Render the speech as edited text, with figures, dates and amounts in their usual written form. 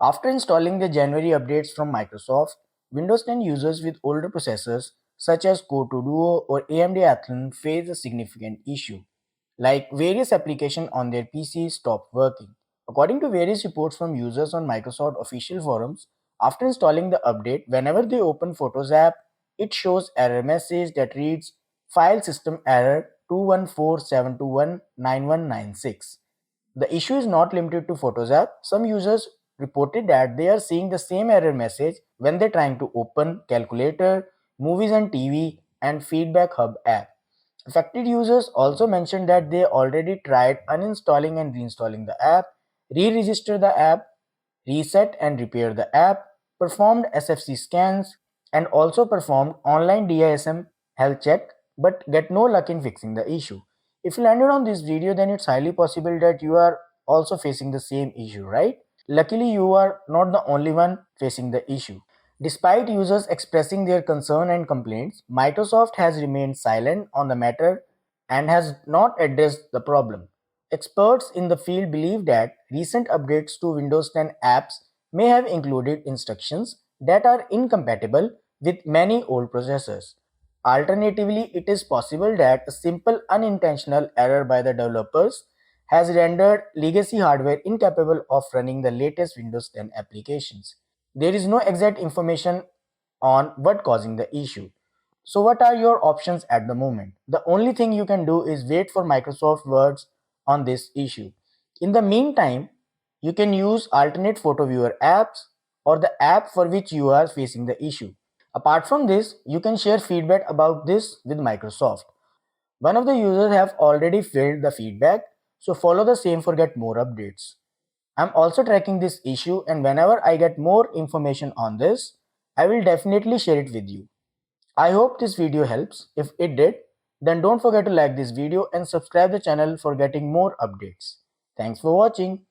After installing the January updates from Microsoft, Windows 10 users with older processors such as Core 2 Duo or AMD Athlon face a significant issue, like various applications on their PCs stopped working. According to various reports from users on Microsoft official forums, after installing the update, whenever they open Photos app, it shows error message that reads file system error 2147219196. The issue is not limited to Photos app. Some users reported that they are seeing the same error message when they're trying to open Calculator, Movies and TV, and Feedback Hub app. Affected users also mentioned that they already tried uninstalling and reinstalling the app, re-register the app, reset and repair the app, performed SFC scans, and also performed online DISM health check but get no luck in fixing the issue. If you landed on this video, then it's highly possible that you are also facing the same issue, right? Luckily, you are not the only one facing the issue. Despite users expressing their concern and complaints, Microsoft has remained silent on the matter and has not addressed the problem. Experts in the field believe that recent updates to Windows 10 apps may have included instructions that are incompatible with many old processors. Alternatively, it is possible that a simple unintentional error by the developers has rendered legacy hardware incapable of running the latest Windows 10 applications. There is no exact information on what causing the issue. So what are your options at the moment? The only thing you can do is wait for Microsoft words on this issue. In the meantime, you can use alternate photo viewer apps or the app for which you are facing the issue. Apart from this, you can share feedback about this with Microsoft. One of the users have already filled the feedback, so follow the same for get more updates. I'm also tracking this issue, and whenever I get more information on this, I will definitely share it with you. I hope this video helps. If it did, then don't forget to like this video and subscribe the channel for getting more updates. Thanks for watching.